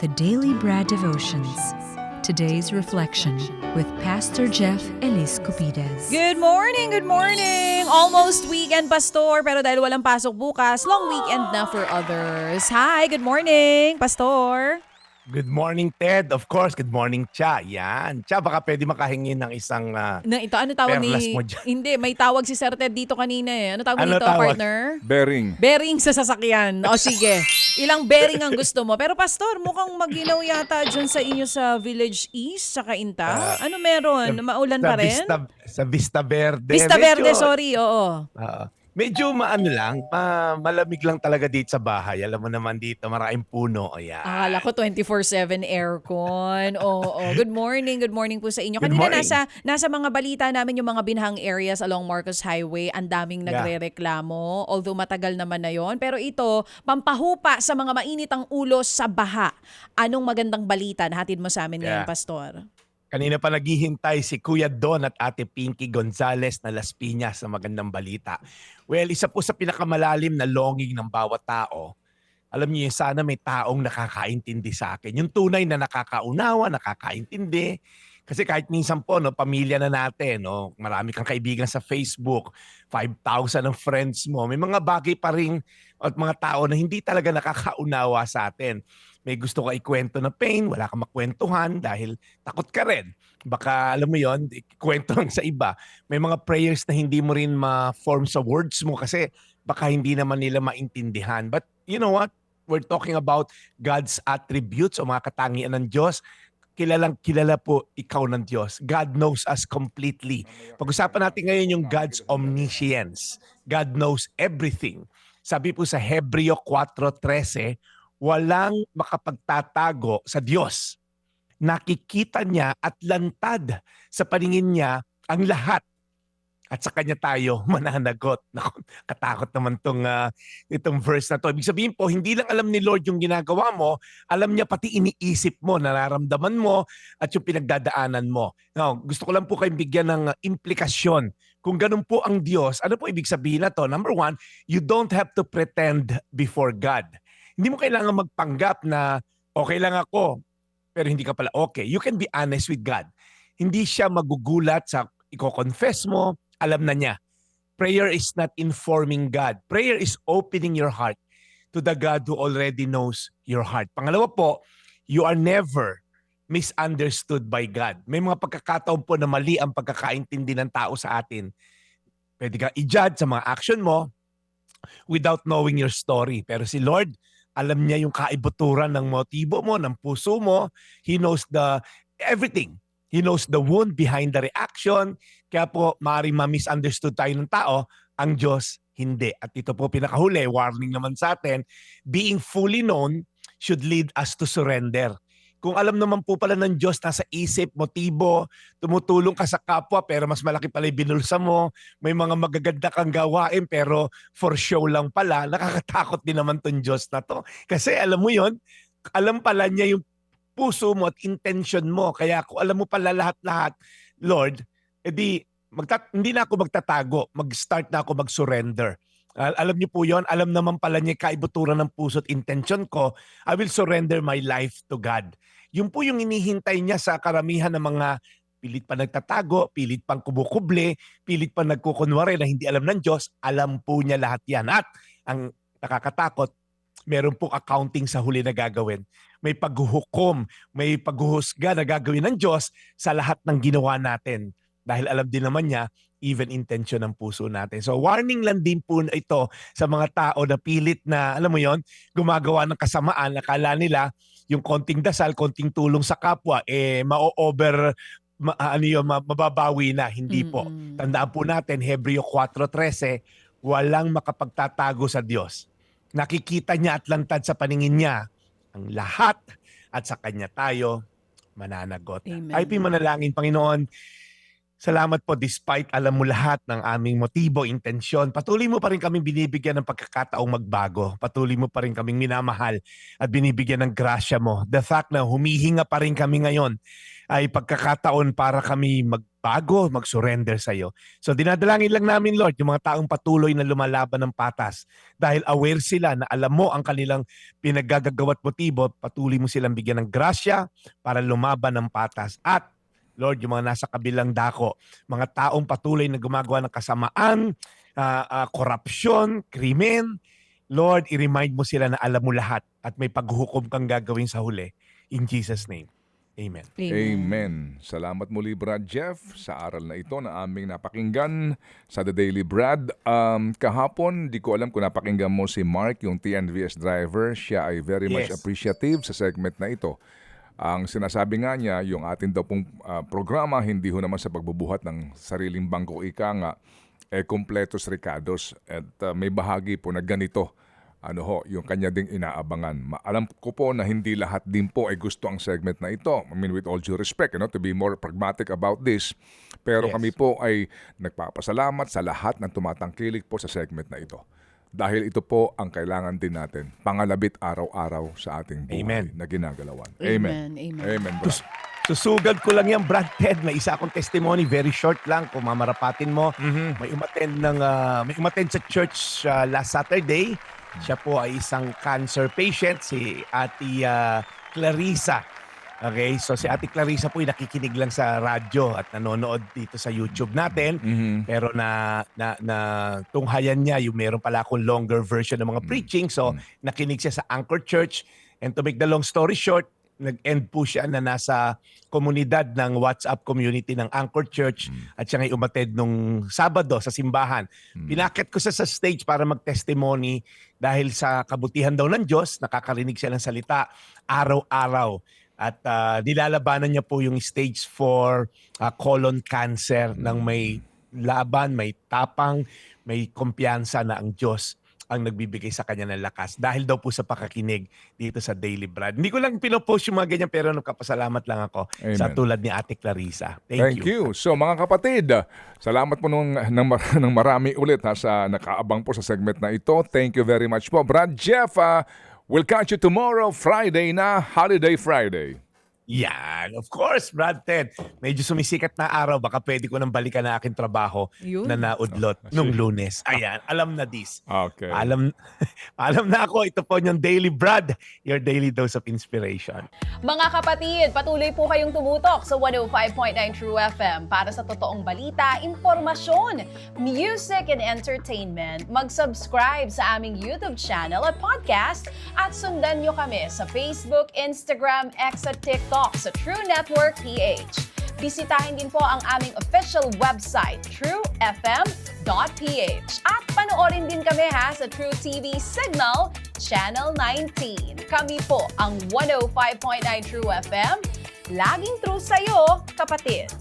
The Daily Bread Devotions. Today's reflection with Pastor Jeff Elis Cupides. Good morning, good morning! Almost weekend, Pastor, pero dahil walang pasok bukas, long weekend na for others. Hi, good morning, Pastor! Good morning, Ted. Of course, good morning, Cha. Yan. Cha, baka pwede makahingi ng isang Ito, ano tawag perlas ni... mo dyan. Hindi, may tawag si Sir Ted dito kanina eh. Ano tawag Ano dito, tawag? partner? Bearing. Bearing sa sasakyan. O sige, ilang bearing ang gusto mo. Pero Pastor, mukhang maginaw yata dyan sa inyo sa Village East, sa Kainta. Ano meron? Maulan pa rin? Sa Vista Verde. Vista Verde, sorry, oo. Medyo malamig lang talaga dito sa bahay. Alam mo naman dito, maraming puno. Ayan. Akala ko 24/7 aircon. Oo. Good morning po sa inyo. Good Kanina morning. nasa mga balita namin yung mga binhang areas along Marcos Highway, ang daming nagrereklamo. Although matagal naman na yon. Pero ito, pampahupa sa mga mainit ang ulo sa baha. Anong magandang balita na hatid mo sa amin ngayon, Pastor? Kanina pa naghihintay si Kuya Don at Ate Pinky Gonzales na Las Piñas sa magandang balita. Well, isa po sa pinakamalalim na longing ng bawat tao. Alam niyo, sana may taong nakakaintindi sa akin. Yung tunay na nakakaunawa, nakakaintindi. Kasi kahit minsan po, pamilya na natin, marami kang kaibigan sa Facebook, 5,000 ang friends mo. May mga bagay pa rin at mga tao na hindi talaga nakakaunawa sa atin. May gusto ka ikwento na pain, wala kang makwentuhan dahil takot ka rin. Baka alam mo yon, ikwento lang sa iba. May mga prayers na hindi mo rin ma-form sa words mo kasi baka hindi naman nila maintindihan. But you know what? We're talking about God's attributes o mga katangian ng Diyos. Kilalang kilala po ikaw ng Diyos. God knows us completely. Pag-usapan natin ngayon yung God's omniscience. God knows everything. Sabi po sa Hebreo 4:13, walang makapagtatago sa Diyos. Nakikita niya at lantad sa paningin niya ang lahat. At sa Kanya tayo mananagot. Naku, katakot naman itong verse na to. Ibig sabihin po, hindi lang alam ni Lord yung ginagawa mo, alam niya pati iniisip mo, nararamdaman mo, at yung pinagdadaanan mo. Now, gusto ko lang po kayong bigyan ng implikasyon. Kung ganun po ang Diyos, ano po ibig sabihin na to? Number one, you don't have to pretend before God. Hindi mo kailangan magpanggap na okay lang ako, pero hindi ka pala okay. You can be honest with God. Hindi siya magugulat sa i-confess mo, alam na niya. Prayer is not informing God. Prayer is opening your heart to the God who already knows your heart. Pangalawa po, you are never misunderstood by God. May mga pagkakataon po na mali ang pagkakaintindi ng tao sa atin. Pwede ka i-judge sa mga action mo without knowing your story. Pero si Lord, alam niya yung kaibuturan ng motibo mo, ng puso mo. He knows everything. He knows the wound behind the reaction. Kaya po, maaaring ma-misunderstood tayo ng tao, ang Diyos hindi. At ito po pinakahuli, warning naman sa atin, being fully known should lead us to surrender. Kung alam naman po pala ng Diyos, nasa isip, motibo, tumutulong ka sa kapwa pero mas malaki pala yung binulsa mo, may mga magaganda kang gawain pero for show lang pala, nakakatakot din naman tong Diyos na to. Kasi alam mo yon, alam pala niya yung puso mo at intention mo. Kaya kung alam mo pala lahat-lahat, Lord, edi hindi na ako magtatago, mag-start na ako mag-surrender. Alam niyo po yon, alam naman pala niya kaibuturan ng puso at intention ko, I will surrender my life to God. Yun po yung inihintay niya sa karamihan ng mga pilit pa nagtatago, pilit pang kumukuble, pilit pa nagkukunwari na hindi alam ng Diyos, alam po niya lahat yan. At ang nakakatakot, meron pong accounting sa huli na gagawin. May paghuhukom, may paghuhusga na gagawin ng Diyos sa lahat ng ginawa natin. Dahil alam din naman niya, even intention ng puso natin. So warning lang din po ito sa mga tao na pilit na, alam mo yon, gumagawa ng kasamaan, akala nila yung konting dasal, konting tulong sa kapwa, mababawi na. Hindi po. Tandaan po natin, Hebreo 4:13, walang makapagtatago sa Diyos. Nakikita niya at lantad sa paningin niya ang lahat at sa Kanya tayo mananagot. Tayo po'y manalangin, Panginoon. Salamat po despite alam mo lahat ng aming motibo, intensyon. Patuloy mo pa rin kaming binibigyan ng pagkakataong magbago. Patuloy mo pa rin kaming minamahal at binibigyan ng grasya mo. The fact na humihinga pa rin kami ngayon ay pagkakataon para kami magbago, mag-surrender sa iyo. So dinadalangin lang namin, Lord, yung mga taong patuloy na lumalaban ng patas dahil aware sila na alam mo ang kanilang pinaggagawat motibo, patuloy mo silang bigyan ng grasya para lumaban ng patas. At Lord, yung mga nasa kabilang dako, mga taong patuloy na gumagawa ng kasamaan, korupsyon, krimen, Lord, i-remind mo sila na alam mo lahat at may paghuhukom kang gagawin sa huli. In Jesus' name. Amen. Amen. Salamat muli, Brad Jeff, sa aral na ito na aming napakinggan sa The Daily Brad. Kahapon, di ko alam kung napakinggan mo si Mark, yung TNVS driver. Siya ay very much Yes. appreciative sa segment na ito. Ang sinasabi nga niya, yung atin daw pong programa, hindi ho naman sa pagbubuhat ng sariling bangko ika nga, kompletos recados. At may bahagi po na ganito, yung kanya ding inaabangan. Alam ko po na hindi lahat din po ay gusto ang segment na ito. I mean, with all due respect, to be more pragmatic about this. Pero Yes. kami po ay nagpapasalamat sa lahat ng tumatangkilik po sa segment na ito. Dahil ito po ang kailangan din natin, pangalabit araw-araw sa ating buhay Amen. na ginagalawan. Amen. Amen. Amen, bro. Susugad ko lang yan, Brad Ted. May isa akong testimony, very short lang kung mamarapatin mo. May umattend sa church last Saturday. Siya po ay isang cancer patient, si Ate Clarissa. Okay, so si Ate Clarissa po ay nakikinig lang sa radyo at nanonood dito sa YouTube natin. Pero na tunghayan niya yung meron pala akong longer version ng mga preaching. So nakinig siya sa Anchor Church. And to make the long story short, nag-end po siya na nasa komunidad ng WhatsApp community ng Anchor Church at siya ngay umattend nung Sabado sa simbahan. Pinakit ko siya sa stage para mag-testimony dahil sa kabutihan daw ng Diyos, nakakarinig siya ng salita araw-araw. At nilalabanan niya po yung stage 4 colon cancer ng may laban, may tapang, may kumpiyansa na ang Diyos ang nagbibigay sa kanya ng lakas dahil daw po sa pakakinig dito sa Daily Brad. Hindi ko lang pinopost yung mga ganyan pero nagkapasalamat lang ako sa Amen. tulad ni Ate Clarissa. Thank you. So mga kapatid, salamat po ng marami ulit sa nakaabang po sa segment na ito. Thank you very much po. Brad Jeff, we'll catch you tomorrow, Friday na, Holiday Friday. Yan, of course, Brad Ted. Medyo sumisikat na araw, baka pwede ko nang balikan na aking trabaho Yun. na naudlot nung Lunes. Ayan, alam na this. Okay. Alam na ako, ito po yung Daily Brad, your daily dose of inspiration. Mga kapatid, patuloy po kayong tumutok sa 105.9 True FM para sa totoong balita, impormasyon, music, and entertainment. Mag-subscribe sa aming YouTube channel at podcast at sundan nyo kami sa Facebook, Instagram, X at TikTok sa True Network PH. Bisitahin din po ang aming official website, truefm.ph. At panoorin din kami sa True TV Signal, Channel 19. Kami po ang 105.9 True FM. Laging true sa'yo, kapatid.